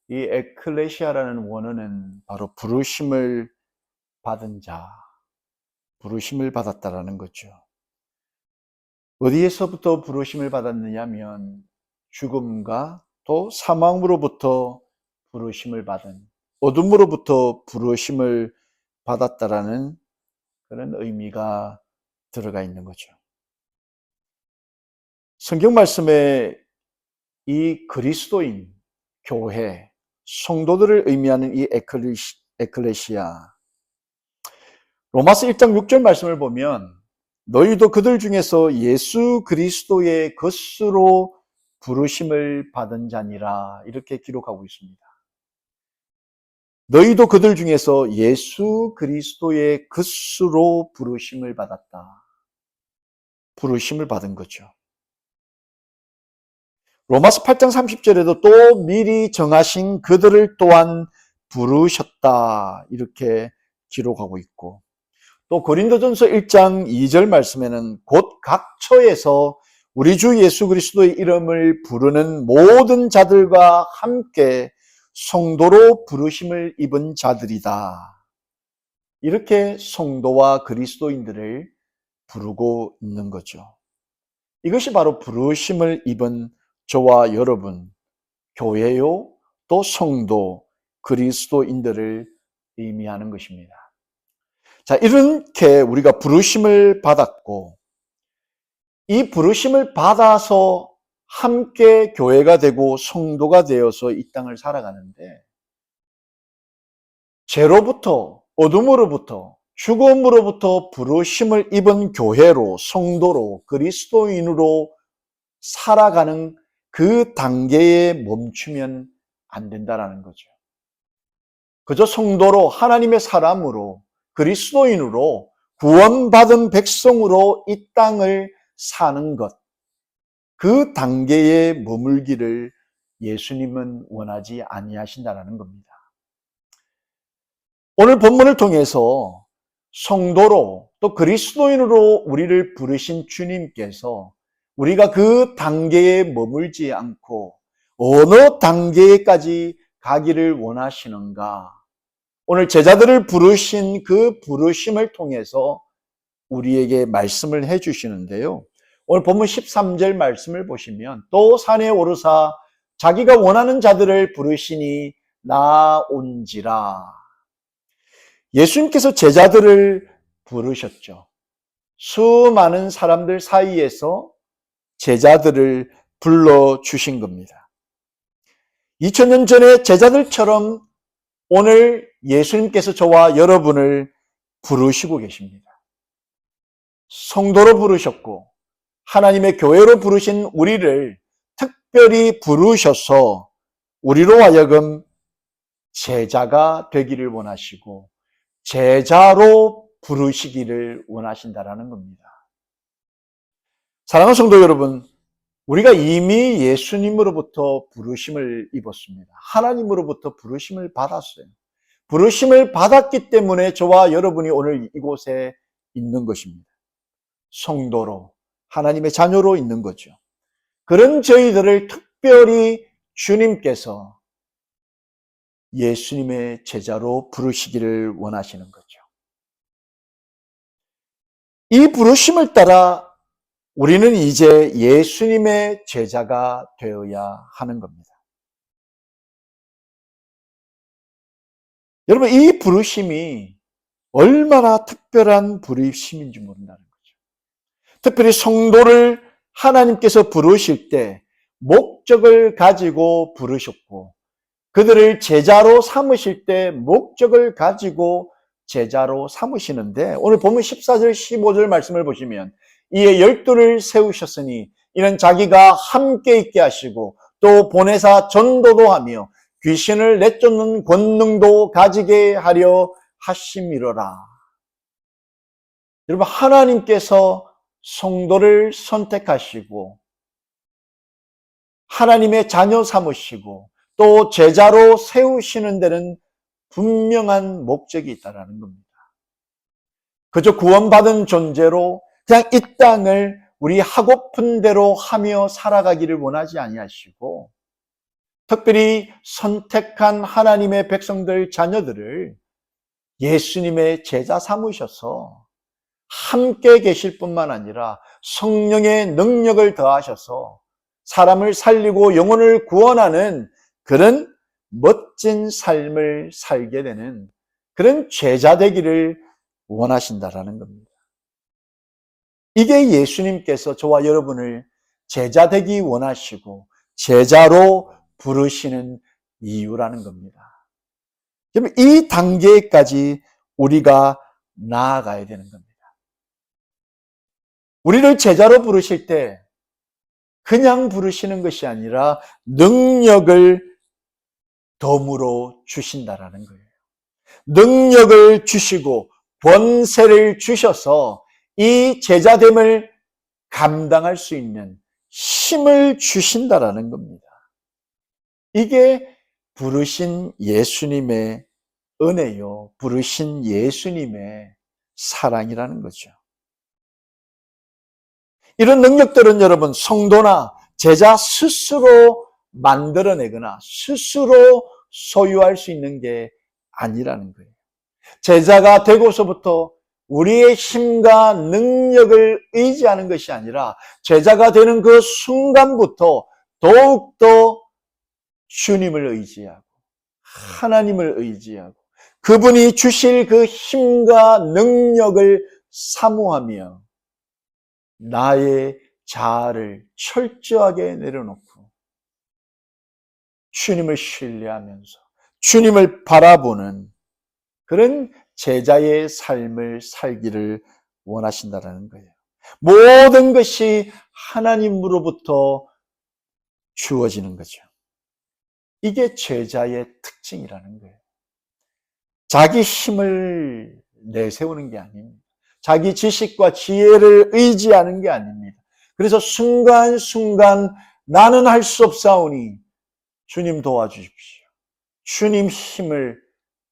이 에클레시아라는 원어는 바로 부르심을 받은 자, 부르심을 받았다라는 거죠. 어디에서부터 부르심을 받았느냐면 죽음과 또 사망으로부터 부르심을 받은, 어둠으로부터 부르심을 받았다라는 그런 의미가 들어가 있는 거죠. 성경 말씀에 이 그리스도인, 교회, 성도들을 의미하는 이 에클레시아, 로마서 1장 6절 말씀을 보면 너희도 그들 중에서 예수 그리스도의 것으로 부르심을 받은 자니라, 이렇게 기록하고 있습니다. 너희도 그들 중에서 예수 그리스도의 것으로 부르심을 받았다. 부르심을 받은 거죠. 로마서 8장 30절에도 또 미리 정하신 그들을 또한 부르셨다, 이렇게 기록하고 있고, 또 고린도전서 1장 2절 말씀에는 곧 각 처에서 우리 주 예수 그리스도의 이름을 부르는 모든 자들과 함께 성도로 부르심을 입은 자들이다, 이렇게 성도와 그리스도인들을 부르고 있는 거죠. 이것이 바로 부르심을 입은 저와 여러분, 교회요, 또 성도, 그리스도인들을 의미하는 것입니다. 자, 이렇게 우리가 부르심을 받았고, 이 부르심을 받아서 함께 교회가 되고 성도가 되어서 이 땅을 살아가는데, 죄로부터, 어둠으로부터, 죽음으로부터 부르심을 입은 교회로, 성도로, 그리스도인으로 살아가는 그 단계에 멈추면 안 된다라는 거죠. 그저 성도로, 하나님의 사람으로, 그리스도인으로, 구원받은 백성으로 이 땅을 사는 것, 그 단계에 머물기를 예수님은 원하지 아니하신다라는 겁니다. 오늘 본문을 통해서 성도로 또 그리스도인으로 우리를 부르신 주님께서 우리가 그 단계에 머물지 않고 어느 단계까지 가기를 원하시는가, 오늘 제자들을 부르신 그 부르심을 통해서 우리에게 말씀을 해주시는데요. 오늘 본문 13절 말씀을 보시면 또 산에 오르사 자기가 원하는 자들을 부르시니 나온지라. 예수님께서 제자들을 부르셨죠. 수많은 사람들 사이에서 제자들을 불러주신 겁니다. 2000년 전에 제자들처럼 오늘 예수님께서 저와 여러분을 부르시고 계십니다. 성도로 부르셨고 하나님의 교회로 부르신 우리를 특별히 부르셔서 우리로 하여금 제자가 되기를 원하시고 제자로 부르시기를 원하신다라는 겁니다. 사랑하는 성도 여러분, 우리가 이미 예수님으로부터 부르심을 입었습니다. 하나님으로부터 부르심을 받았어요. 부르심을 받았기 때문에 저와 여러분이 오늘 이곳에 있는 것입니다. 성도로, 하나님의 자녀로 있는 거죠. 그런 저희들을 특별히 주님께서 예수님의 제자로 부르시기를 원하시는 거죠. 이 부르심을 따라 우리는 이제 예수님의 제자가 되어야 하는 겁니다. 여러분, 이 부르심이 얼마나 특별한 부르심인지 모른다는 거죠. 특별히 성도를 하나님께서 부르실 때 목적을 가지고 부르셨고, 그들을 제자로 삼으실 때 목적을 가지고 제자로 삼으시는데, 오늘 보면 14절 15절 말씀을 보시면 이에 12를 세우셨으니 이는 자기가 함께 있게 하시고 또 보내사 전도도 하며 귀신을 내쫓는 권능도 가지게 하려 하심이로라. 여러분, 하나님께서 성도를 선택하시고 하나님의 자녀 삼으시고 또 제자로 세우시는 데는 분명한 목적이 있다는 겁니다. 그저 구원받은 존재로 그냥 이 땅을 우리 하고픈 대로 하며 살아가기를 원하지 아니하시고 특별히 선택한 하나님의 백성들 자녀들을 예수님의 제자 삼으셔서 함께 계실 뿐만 아니라 성령의 능력을 더하셔서 사람을 살리고 영혼을 구원하는 그런 멋진 삶을 살게 되는 그런 제자 되기를 원하신다라는 겁니다. 이게 예수님께서 저와 여러분을 제자 되기 원하시고 제자로 부르시는 이유라는 겁니다. 그럼 이 단계까지 우리가 나아가야 되는 겁니다. 우리를 제자로 부르실 때 그냥 부르시는 것이 아니라 능력을 덤으로 주신다라는 거예요. 능력을 주시고 권세를 주셔서 이 제자됨을 감당할 수 있는 힘을 주신다라는 겁니다. 이게 부르신 예수님의 은혜요. 부르신 예수님의 사랑이라는 거죠. 이런 능력들은 여러분 성도나 제자 스스로 만들어내거나 스스로 소유할 수 있는 게 아니라는 거예요. 제자가 되고서부터 우리의 힘과 능력을 의지하는 것이 아니라 제자가 되는 그 순간부터 더욱더 주님을 의지하고 하나님을 의지하고 그분이 주실 그 힘과 능력을 사모하며 나의 자아를 철저하게 내려놓고 주님을 신뢰하면서 주님을 바라보는 그런 제자의 삶을 살기를 원하신다는 거예요. 모든 것이 하나님으로부터 주어지는 거죠. 이게 제자의 특징이라는 거예요. 자기 힘을 내세우는 게 아닙니다. 자기 지식과 지혜를 의지하는 게 아닙니다. 그래서 순간순간 나는 할 수 없사오니 주님 도와주십시오. 주님 힘을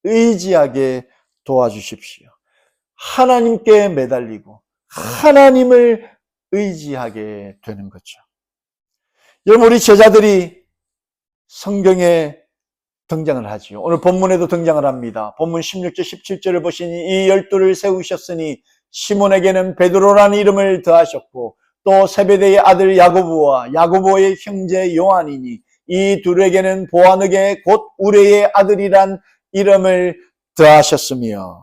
의지하게 도와주십시오. 하나님께 매달리고 하나님을 의지하게 되는 거죠. 여러분, 우리 제자들이 성경에 등장을 하지요. 오늘 본문에도 등장을 합니다. 본문 16절 17절을 보시니 이 12를 세우셨으니 시몬에게는 베드로라는 이름을 더하셨고 또 세베대의 아들 야고보와 야고보의 형제 요한이니 이 둘에게는 보아느게 곧 우레의 아들이란 이름을 더하셨으며.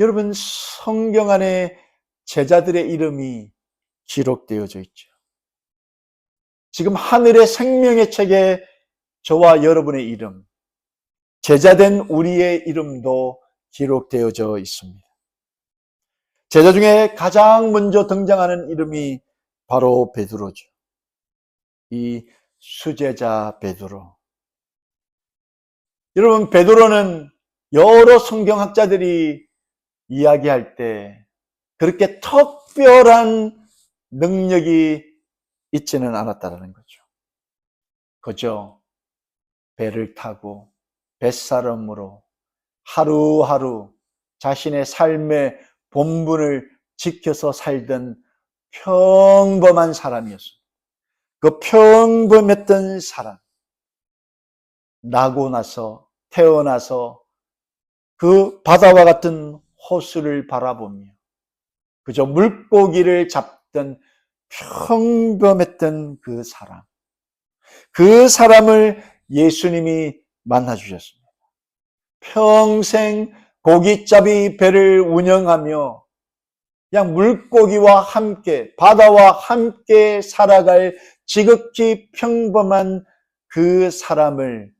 여러분, 성경 안에 제자들의 이름이 기록되어져 있죠. 지금 하늘의 생명의 책에 저와 여러분의 이름, 제자된 우리의 이름도 기록되어져 있습니다. 제자 중에 가장 먼저 등장하는 이름이 바로 베드로죠. 이 수제자 베드로. 여러분, 베드로는 여러 성경학자들이 이야기할 때 그렇게 특별한 능력이 있지는 않았다는 거죠. 그저 배를 타고 뱃사람으로 하루하루 자신의 삶의 본분을 지켜서 살던 평범한 사람이었습니다. 그 평범했던 사람, 나고 나서 태어나서 그 바다와 같은 호수를 바라보며 그저 물고기를 잡던 평범했던 그 사람, 그 사람을 예수님이 만나주셨습니다. 평생 고깃잡이 배를 운영하며 그냥 물고기와 함께 바다와 함께 살아갈 지극히 평범한 그 사람을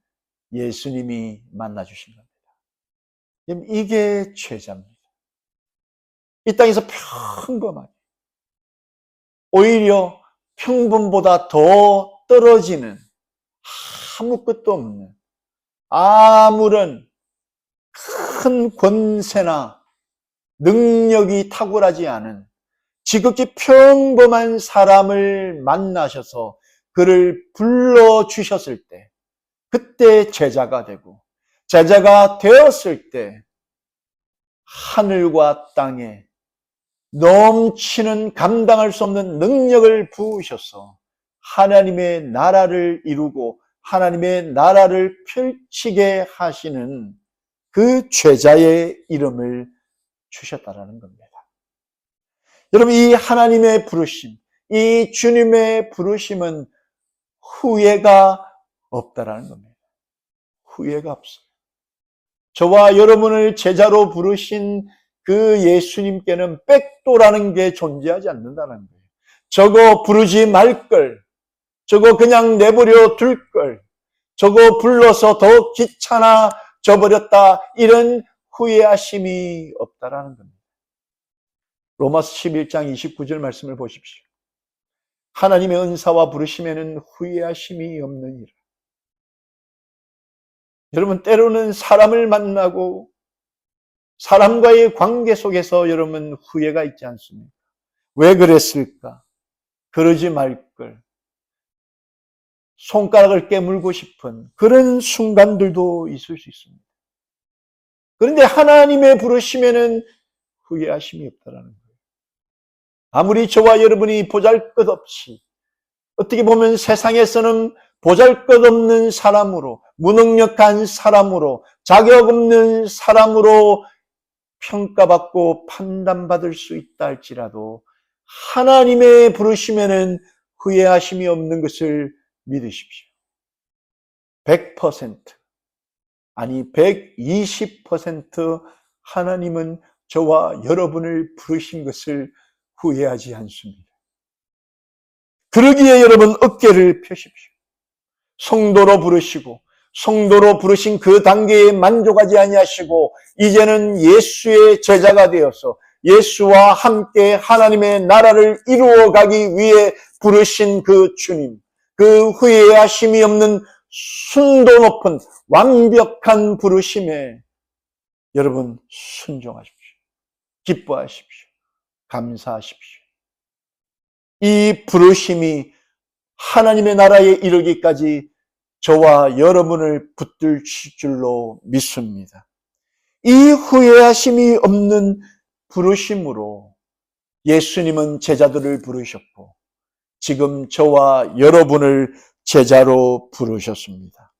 예수님이 만나주신 겁니다. 이게 죄자입니다. 이 땅에서 평범하게 오히려 평범보다 더 떨어지는 아무것도 없는 아무런 큰 권세나 능력이 탁월하지 않은 지극히 평범한 사람을 만나셔서 그를 불러주셨을 때 그때 제자가 되고 제자가 되었을 때 하늘과 땅에 넘치는 감당할 수 없는 능력을 부으셔서 하나님의 나라를 이루고 하나님의 나라를 펼치게 하시는 그 제자의 이름을 주셨다라는 겁니다. 여러분, 이 하나님의 부르심, 이 주님의 부르심은 후회가 없다라는 겁니다. 후회가 없어요. 저와 여러분을 제자로 부르신 그 예수님께는 백도라는 게 존재하지 않는다는 거예요. 저거 부르지 말 걸, 저거 그냥 내버려 둘 걸, 저거 불러서 더 귀찮아져 버렸다, 이런 후회하심이 없다라는 겁니다. 로마서 11장 29절 말씀을 보십시오. 하나님의 은사와 부르심에는 후회하심이 없느니라. 여러분, 때로는 사람을 만나고 사람과의 관계 속에서 여러분 후회가 있지 않습니까? 왜 그랬을까? 그러지 말 걸. 손가락을 깨물고 싶은 그런 순간들도 있을 수 있습니다. 그런데 하나님의 부르심에는 후회하심이 없다라는 거예요. 아무리 저와 여러분이 보잘것없이, 어떻게 보면 세상에서는 보잘것없는 사람으로, 무능력한 사람으로, 자격 없는 사람으로 평가받고 판단받을 수 있다 할지라도 하나님의 부르심에는 후회하심이 없는 것을 믿으십시오. 100%, 아니 120% 하나님은 저와 여러분을 부르신 것을 후회하지 않습니다. 그러기에 여러분 어깨를 펴십시오. 성도로 부르시고 성도로 부르신 그 단계에 만족하지 아니하시고 이제는 예수의 제자가 되어서 예수와 함께 하나님의 나라를 이루어가기 위해 부르신 그 주님, 그 후회하심이 없는 순도 높은 완벽한 부르심에 여러분 순종하십시오. 기뻐하십시오. 감사하십시오. 이 부르심이 하나님의 나라에 이르기까지 저와 여러분을 붙들 줄로 믿습니다. 이 후회하심이 없는 부르심으로 예수님은 제자들을 부르셨고 지금 저와 여러분을 제자로 부르셨습니다.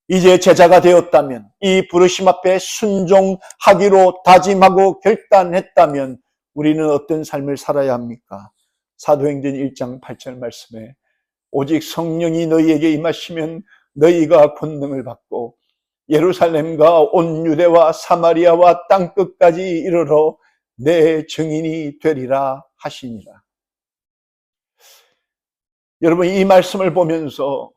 이제 제자가 되었다면, 이 부르심 앞에 순종하기로 다짐하고 결단했다면 우리는 어떤 삶을 살아야 합니까? 사도행전 1장 8절 말씀에 오직 성령이 너희에게 임하시면 너희가 권능을 받고 예루살렘과 온 유대와 사마리아와 땅끝까지 이르러 내 증인이 되리라 하시니라. 여러분, 이 말씀을 보면서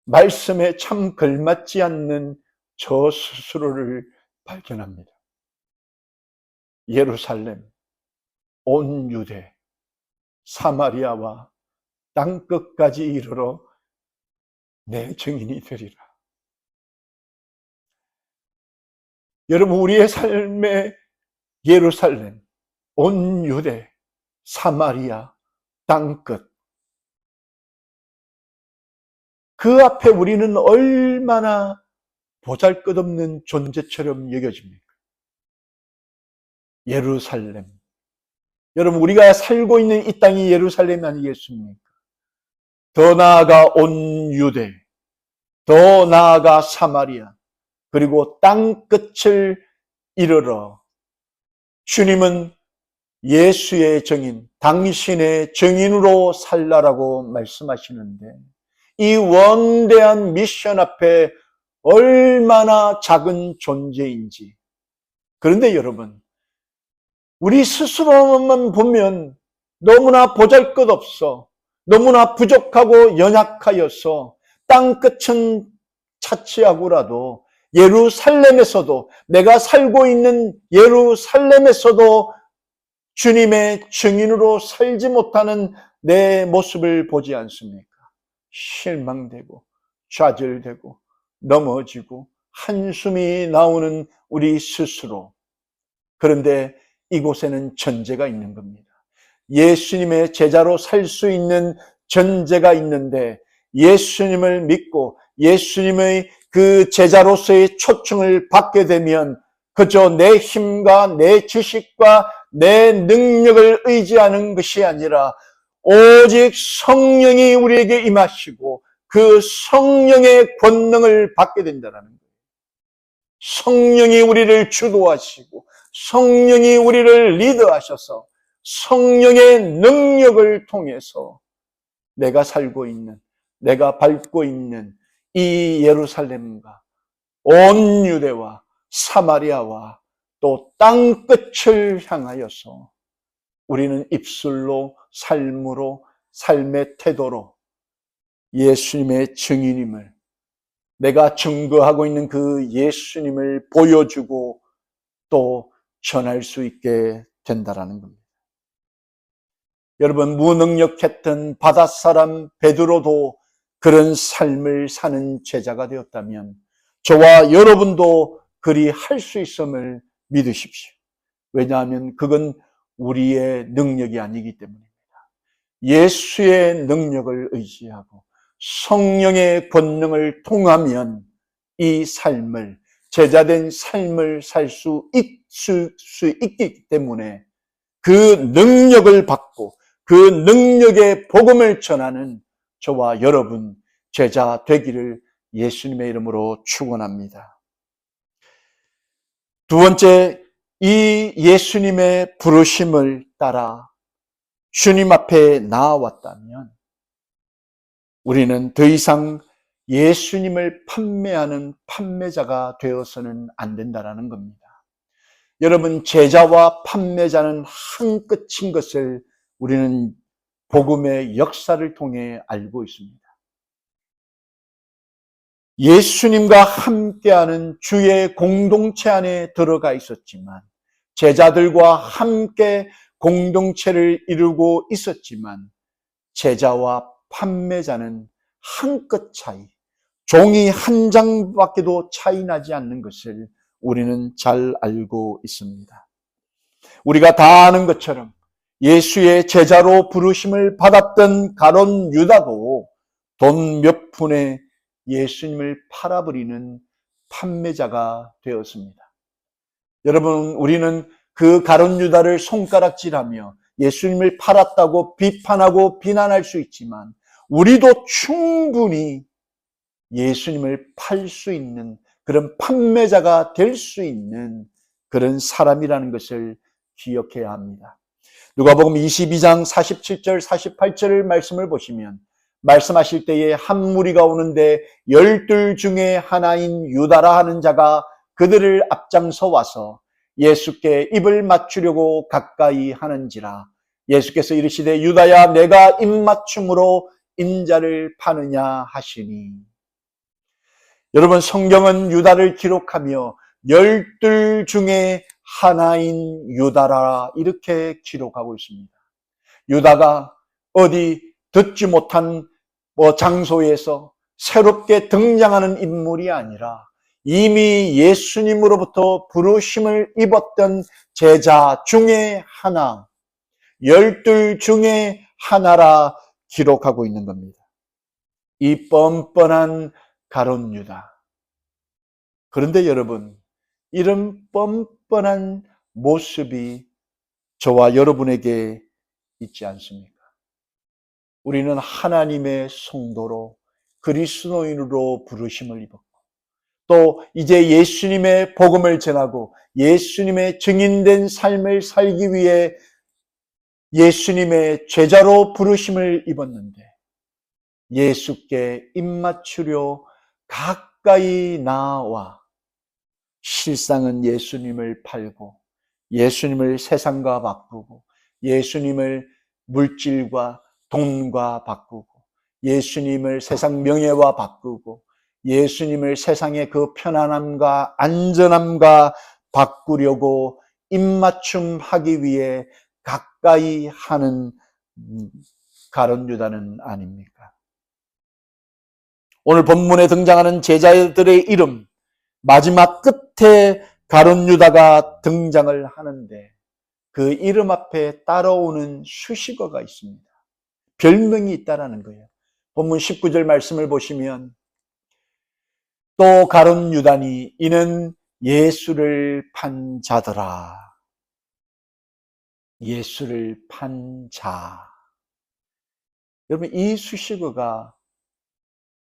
말씀에 참 걸맞지 않는 저 스스로를 발견합니다. 예루살렘, 온 유대, 사마리아와 땅끝까지 이르러 내 증인이 되리라. 여러분, 우리의 삶의 예루살렘, 온 유대, 사마리아, 땅끝, 그 앞에 우리는 얼마나 보잘것없는 존재처럼 여겨집니까? 예루살렘. 여러분, 우리가 살고 있는 이 땅이 예루살렘 아니겠습니까? 더 나아가 온 유대, 더 나아가 사마리아, 그리고 땅끝을 이르러 주님은 예수의 증인, 당신의 증인으로 살라라고 말씀하시는데 이 원대한 미션 앞에 얼마나 작은 존재인지. 그런데 여러분, 우리 스스로만 보면 너무나 보잘것없어, 너무나 부족하고 연약하여서 땅끝은 차치하고라도 예루살렘에서도, 내가 살고 있는 예루살렘에서도 주님의 증인으로 살지 못하는 내 모습을 보지 않습니까? 실망되고 좌절되고 넘어지고 한숨이 나오는 우리 스스로. 그런데 이곳에는 전제가 있는 겁니다. 예수님의 제자로 살 수 있는 전제가 있는데 예수님을 믿고 예수님의 그 제자로서의 초청을 받게 되면 그저 내 힘과 내 지식과 내 능력을 의지하는 것이 아니라 오직 성령이 우리에게 임하시고 그 성령의 권능을 받게 된다는 거예요. 성령이 우리를 주도하시고 성령이 우리를 리드하셔서 성령의 능력을 통해서 내가 살고 있는, 내가 밟고 있는 이 예루살렘과 온 유대와 사마리아와 또 땅끝을 향하여서 우리는 입술로, 삶으로, 삶의 태도로 예수님의 증인임을, 내가 증거하고 있는 그 예수님을 보여주고 또 전할 수 있게 된다라는 겁니다. 여러분, 무능력했던 바닷사람 베드로도 그런 삶을 사는 제자가 되었다면 저와 여러분도 그리 할 수 있음을 믿으십시오. 왜냐하면 그건 우리의 능력이 아니기 때문입니다. 예수의 능력을 의지하고 성령의 권능을 통하면 이 삶을, 제자된 삶을 살 수 있기 때문에 그 능력을 받고 그 능력의 복음을 전하는 저와 여러분 제자 되기를 예수님의 이름으로 축원합니다. 두 번째, 이 예수님의 부르심을 따라 주님 앞에 나아왔다면 우리는 더 이상 예수님을 판매하는 판매자가 되어서는 안 된다는 겁니다. 여러분, 제자와 판매자는 한 끝인 것을 우리는 복음의 역사를 통해 알고 있습니다. 예수님과 함께하는 주의 공동체 안에 들어가 있었지만, 제자들과 함께 공동체를 이루고 있었지만, 제자와 판매자는 한 끗 차이, 종이 한 장밖에도 차이 나지 않는 것을 우리는 잘 알고 있습니다. 우리가 다 아는 것처럼 예수의 제자로 부르심을 받았던 가룟 유다도 돈 몇 푼에 예수님을 팔아버리는 판매자가 되었습니다. 여러분, 우리는 그 가룟 유다를 손가락질하며 예수님을 팔았다고 비판하고 비난할 수 있지만 우리도 충분히 예수님을 팔 수 있는 그런 판매자가 될 수 있는 그런 사람이라는 것을 기억해야 합니다. 누가복음 22장 47절 48절 말씀을 보시면 말씀하실 때에 한 무리가 오는데 12 중에 하나인 유다라 하는 자가 그들을 앞장서 와서 예수께 입을 맞추려고 가까이 하는지라. 예수께서 이르시되 유다야 내가 입맞춤으로 인자를 파느냐 하시니. 여러분, 성경은 유다를 기록하며 12 중에 하나인 유다라 이렇게 기록하고 있습니다. 유다가 어디 듣지 못한 장소에서 새롭게 등장하는 인물이 아니라 이미 예수님으로부터 부르심을 입었던 제자 중에 하나, 12 중에 하나라 기록하고 있는 겁니다. 이 뻔뻔한 가룟 유다. 그런데 여러분, 이런 뻔뻔한 모습이 저와 여러분에게 있지 않습니까? 우리는 하나님의 성도로 그리스도인으로 부르심을 입었고 또 이제 예수님의 복음을 전하고 예수님의 증인된 삶을 살기 위해 예수님의 제자로 부르심을 입었는데 예수께 입맞추려 가까이 나와 실상은 예수님을 팔고 예수님을 세상과 바꾸고 예수님을 물질과 돈과 바꾸고 예수님을 세상 명예와 바꾸고 예수님을 세상의 그 편안함과 안전함과 바꾸려고 입맞춤하기 위해 가까이 하는 가룟 유다는 아닙니까? 오늘 본문에 등장하는 제자들의 이름, 마지막 끝에 가룟 유다가 등장을 하는데 그 이름 앞에 따라오는 수식어가 있습니다. 별명이 있다라는 거예요. 본문 19절 말씀을 보시면 또 가룟 유다니 이는 예수를 판 자더라. 예수를 판 자. 여러분, 이 수식어가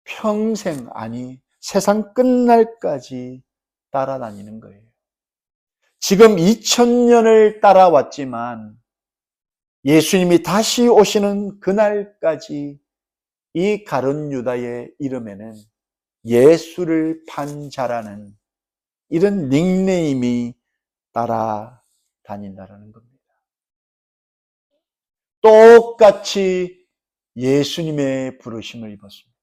평생, 아니 세상 끝날까지 따라다니는 거예요. 지금 2000년을 따라왔지만 예수님이 다시 오시는 그날까지 이 가룟 유다의 이름에는 예수를 판 자라는 이런 닉네임이 따라다닌다는 겁니다. 똑같이 예수님의 부르심을 입었습니다.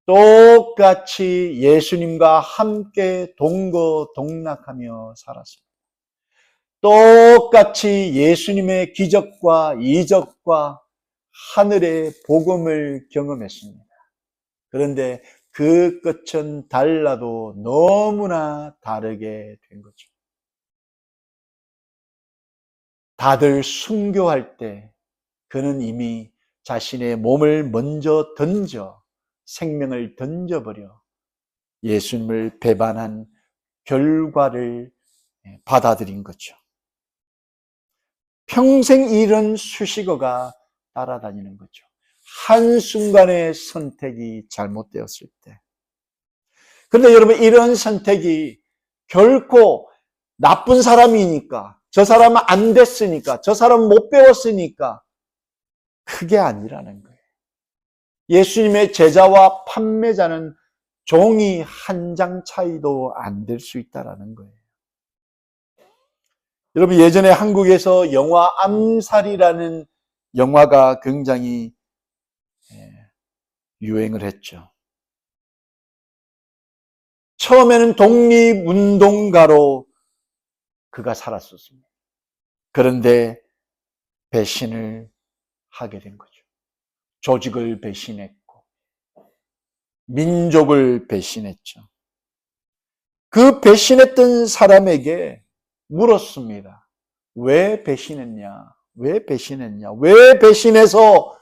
똑같이 예수님과 함께 동거동락하며 살았습니다. 똑같이 예수님의 기적과 이적과 하늘의 복음을 경험했습니다. 그런데 그 끝은 달라도 너무나 다르게 된 거죠. 다들 순교할 때 그는 이미 자신의 몸을 먼저 던져 생명을 던져버려 예수님을 배반한 결과를 받아들인 거죠. 평생 이런 수식어가 따라다니는 거죠. 한순간의 선택이 잘못되었을 때. 그런데 여러분, 이런 선택이 결코 나쁜 사람이니까, 저 사람은 안 됐으니까, 저 사람은 못 배웠으니까 그게 아니라는 거예요. 예수님의 제자와 판매자는 종이 한 장 차이도 안 될 수 있다는 거예요. 여러분, 예전에 한국에서 영화 암살이라는 영화가 굉장히 유행을 했죠. 처음에는 독립운동가로 그가 살았었습니다. 그런데 배신을 하게 된 거죠. 조직을 배신했고 민족을 배신했죠. 그 배신했던 사람에게 물었습니다. 왜 배신했냐? 왜 배신했냐? 왜 배신해서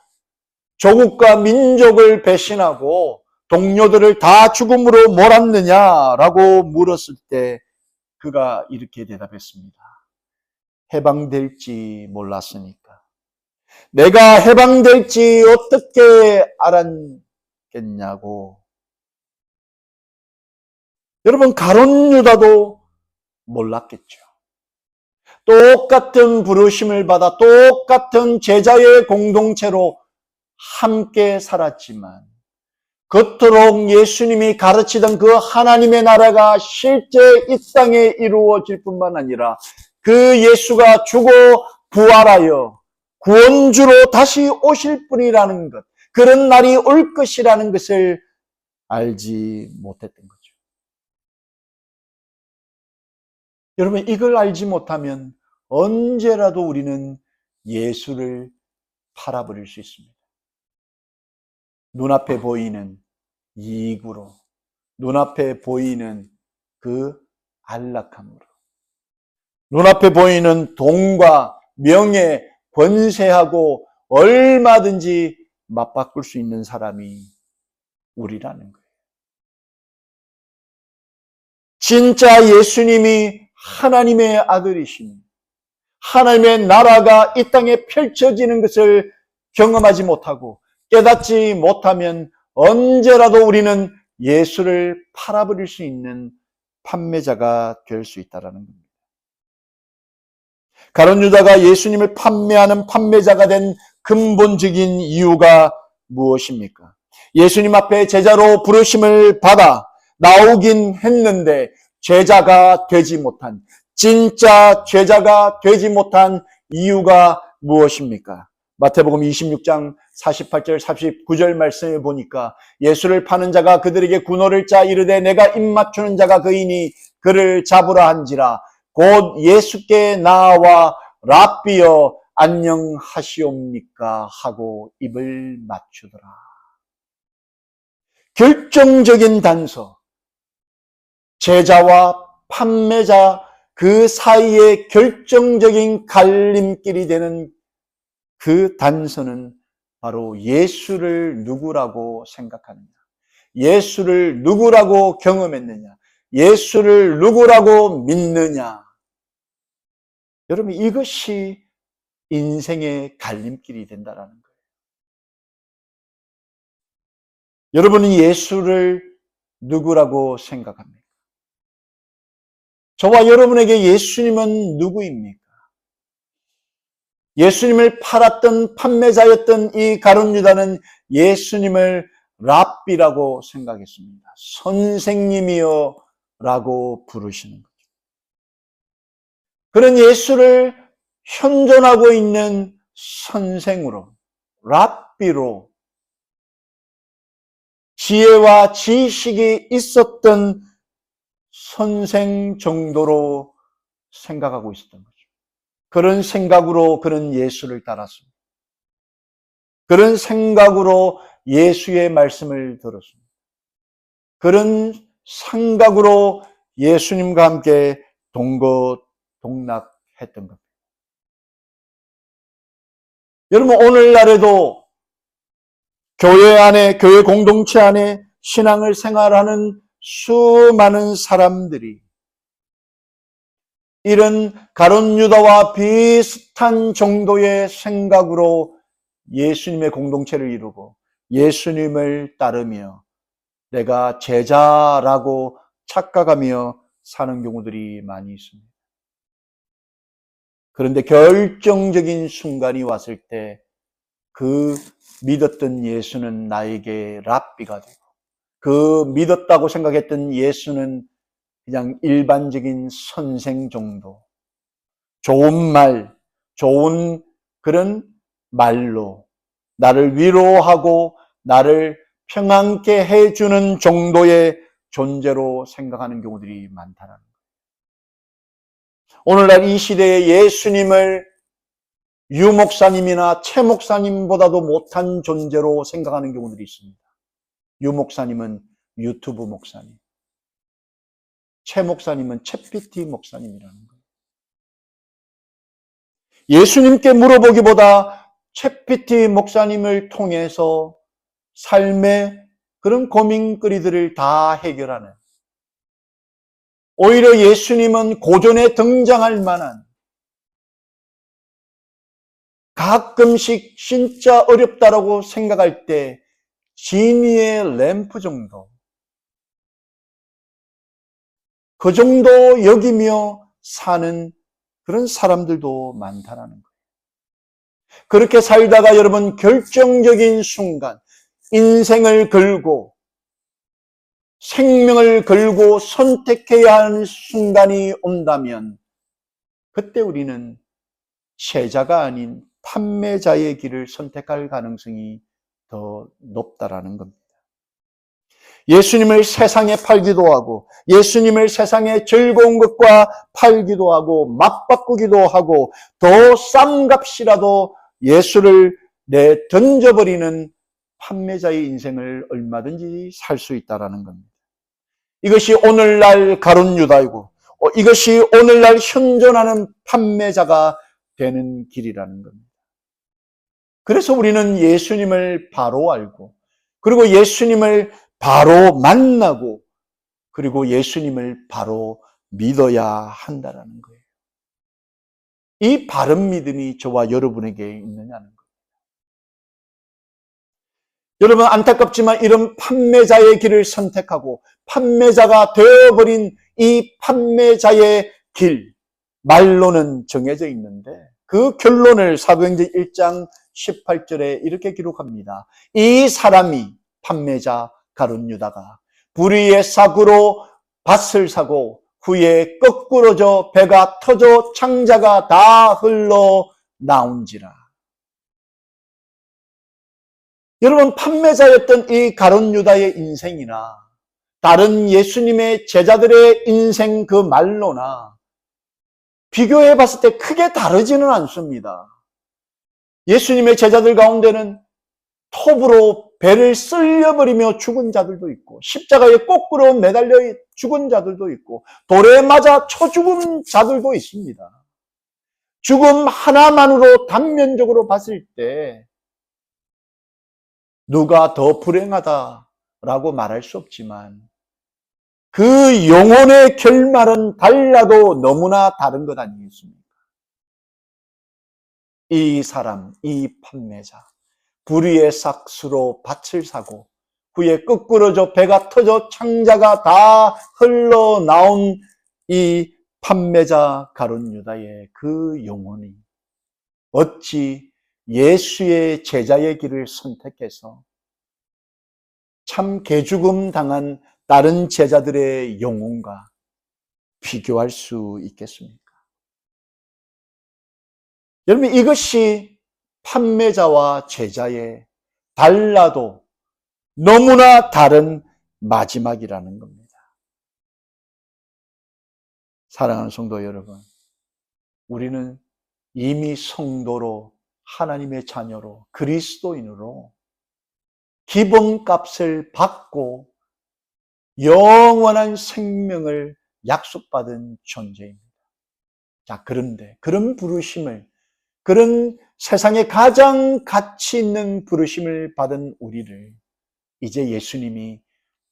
조국과 민족을 배신하고 동료들을 다 죽음으로 몰았느냐라고 물었을 때 그가 이렇게 대답했습니다. 해방될지 몰랐으니까. 내가 해방될지 어떻게 알았겠냐고. 여러분, 가룟 유다도 몰랐겠죠. 똑같은 부르심을 받아 똑같은 제자의 공동체로 함께 살았지만 그토록 예수님이 가르치던 그 하나님의 나라가 실제 이 땅에 이루어질 뿐만 아니라 그 예수가 죽어 부활하여 구원주로 다시 오실 분이라는 것, 그런 날이 올 것이라는 것을 알지 못했던 거죠. 여러분, 이걸 알지 못하면 언제라도 우리는 예수를 팔아버릴 수 있습니다. 눈앞에 보이는 이익으로, 눈앞에 보이는 그 안락함으로, 눈앞에 보이는 돈과 명예, 권세하고 얼마든지 맞바꿀 수 있는 사람이 우리라는 거예요. 진짜 예수님이 하나님의 아들이시니 하나님의 나라가 이 땅에 펼쳐지는 것을 경험하지 못하고 깨닫지 못하면 언제라도 우리는 예수를 팔아버릴 수 있는 판매자가 될 수 있다는 겁니다. 가룟 유다가 예수님을 판매하는 판매자가 된 근본적인 이유가 무엇입니까? 예수님 앞에 제자로 부르심을 받아 나오긴 했는데 제자가 되지 못한, 진짜 제자가 되지 못한 이유가 무엇입니까? 마태복음 26장 48절 49절 말씀에 보니까 예수를 파는 자가 그들에게 군호를 짜 이르되 내가 입맞추는 자가 그이니 그를 잡으라 한지라. 곧 예수께 나와 랍비여 안녕하시옵니까 하고 입을 맞추더라. 결정적인 단서, 제자와 판매자 그 사이에 결정적인 갈림길이 되는 그 단서는 바로 예수를 누구라고 생각하느냐, 예수를 누구라고 경험했느냐, 예수를 누구라고 믿느냐. 여러분, 이것이 인생의 갈림길이 된다는 거예요. 여러분은 예수를 누구라고 생각합니까? 저와 여러분에게 예수님은 누구입니까? 예수님을 팔았던 판매자였던 이 가룟 유다는 예수님을 랍비라고 생각했습니다. 선생님이여 라고 부르시는 거죠. 그런 예수를 현존하고 있는 선생으로, 랍비로, 지혜와 지식이 있었던 선생 정도로 생각하고 있었던 거죠. 그런 생각으로 그런 예수를 따랐습니다. 그런 생각으로 예수의 말씀을 들었습니다. 그런 생각으로 예수님과 함께 동거동락했던 겁니다. 여러분, 오늘날에도 교회 안에, 교회 공동체 안에 신앙을 생활하는 수많은 사람들이 이런 가룟 유다와 비슷한 정도의 생각으로 예수님의 공동체를 이루고 예수님을 따르며 내가 제자라고 착각하며 사는 경우들이 많이 있습니다. 그런데 결정적인 순간이 왔을 때 그 믿었던 예수는 나에게 랍비가 되고 그 믿었다고 생각했던 예수는 그냥 일반적인 선생 정도, 좋은 말, 좋은 그런 말로 나를 위로하고 나를 평안케 해주는 정도의 존재로 생각하는 경우들이 많다는 거예요. 오늘날 이 시대에 예수님을 유 목사님이나 최 목사님보다도 못한 존재로 생각하는 경우들이 있습니다. 유 목사님은 유튜브 목사님, 최 목사님은 챗PT 목사님이라는 거예요. 예수님께 물어보기보다 챗PT 목사님을 통해서 삶의 그런 고민거리들을 다 해결하는, 오히려 예수님은 고전에 등장할 만한 가끔씩 진짜 어렵다라고 생각할 때 지니의 램프 정도, 그 정도 여기며 사는 그런 사람들도 많다라는 거예요. 그렇게 살다가 여러분 결정적인 순간 인생을 걸고 생명을 걸고 선택해야 하는 순간이 온다면 그때 우리는 제자가 아닌 판매자의 길을 선택할 가능성이 더 높다라는 겁니다. 예수님을 세상에 팔기도 하고 예수님을 세상에 즐거운 것과 팔기도 하고 막 바꾸기도 하고 더 싼 값이라도 예수를 던져버리는 판매자의 인생을 얼마든지 살 수 있다는 겁니다. 이것이 오늘날 가룟 유다이고 이것이 오늘날 현존하는 판매자가 되는 길이라는 겁니다. 그래서 우리는 예수님을 바로 알고 그리고 예수님을 바로 만나고 그리고 예수님을 바로 믿어야 한다는 거예요. 이 바른 믿음이 저와 여러분에게 있느냐는 거예요. 여러분 안타깝지만 이런 판매자의 길을 선택하고 판매자가 되어버린 이 판매자의 길, 말로는 정해져 있는데 그 결론을 사도행전 1장 18절에 이렇게 기록합니다. 이 사람이 판매자 가룟 유다가 불의의 삭으로 밭을 사고 후에 거꾸러져 배가 터져 창자가 다 흘러 나온지라. 여러분 판매자였던 이 가룟 유다의 인생이나 다른 예수님의 제자들의 인생 그 말로나 비교해 봤을 때 크게 다르지는 않습니다. 예수님의 제자들 가운데는 톱으로 배를 쓸려버리며 죽은 자들도 있고 십자가에 거꾸로 매달려 죽은 자들도 있고 돌에 맞아 쳐 죽은 자들도 있습니다. 죽음 하나만으로 단면적으로 봤을 때 누가 더 불행하다라고 말할 수 없지만 그 영혼의 결말은 달라도 너무나 다른 것 아니겠습니까? 이 사람, 이 판매자 불의의 삭수로 밭을 사고 후에 끄꾸러져 배가 터져 창자가 다 흘러나온 이 판매자 가룟 유다의 그 영혼이 어찌 예수의 제자의 길을 선택해서 참 개죽음 당한 다른 제자들의 영혼과 비교할 수 있겠습니까? 여러분, 이것이 판매자와 제자의 달라도 너무나 다른 마지막이라는 겁니다. 사랑하는 성도 여러분, 우리는 이미 성도로, 하나님의 자녀로, 그리스도인으로 기본값을 받고 영원한 생명을 약속받은 존재입니다. 자, 그런데 그런 부르심을, 그런 세상에 가장 가치 있는 부르심을 받은 우리를 이제 예수님이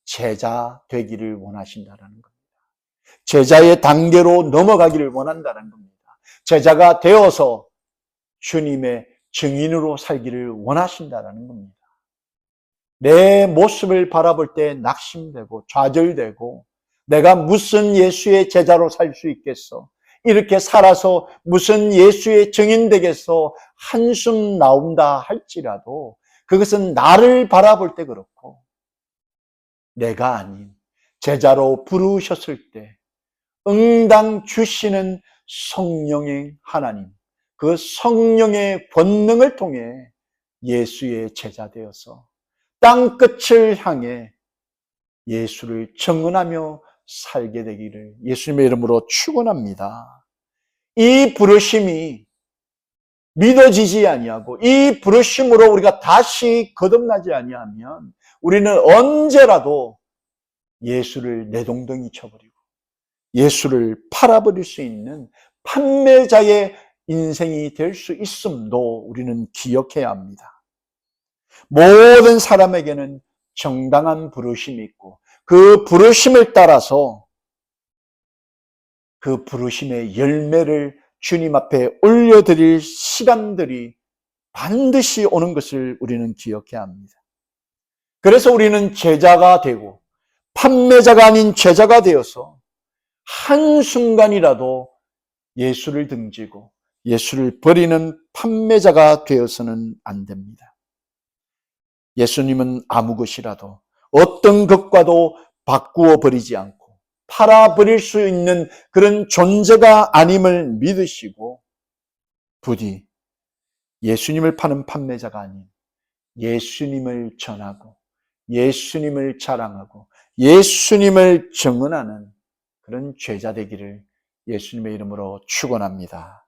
제자 되기를 원하신다는 겁니다. 제자의 단계로 넘어가기를 원한다는 겁니다. 제자가 되어서 주님의 증인으로 살기를 원하신다는 겁니다. 내 모습을 바라볼 때 낙심되고 좌절되고 내가 무슨 예수의 제자로 살 수 있겠어? 이렇게 살아서 무슨 예수의 증인 되겠어? 한숨 나온다 할지라도 그것은 나를 바라볼 때 그렇고 내가 아닌 제자로 부르셨을 때 응당 주시는 성령의 하나님, 그 성령의 권능을 통해 예수의 제자 되어서 땅끝을 향해 예수를 증언하며 살게 되기를 예수님의 이름으로 축원합니다. 이 부르심이 믿어지지 아니하고 이 부르심으로 우리가 다시 거듭나지 아니하면 우리는 언제라도 예수를 내동댕이 쳐버리고 예수를 팔아버릴 수 있는 판매자의 인생이 될 수 있음도 우리는 기억해야 합니다. 모든 사람에게는 정당한 부르심이 있고 그 부르심을 따라서 그 부르심의 열매를 주님 앞에 올려드릴 시간들이 반드시 오는 것을 우리는 기억해야 합니다. 그래서 우리는 제자가 되고 판매자가 아닌 제자가 되어서 한순간이라도 예수를 등지고 예수를 버리는 판매자가 되어서는 안 됩니다. 예수님은 아무 것이라도 어떤 것과도 바꾸어 버리지 않고 팔아버릴 수 있는 그런 존재가 아님을 믿으시고 부디 예수님을 파는 판매자가 아닌 예수님을 전하고 예수님을 자랑하고 예수님을 증언하는 그런 제자 되기를 예수님의 이름으로 축원합니다.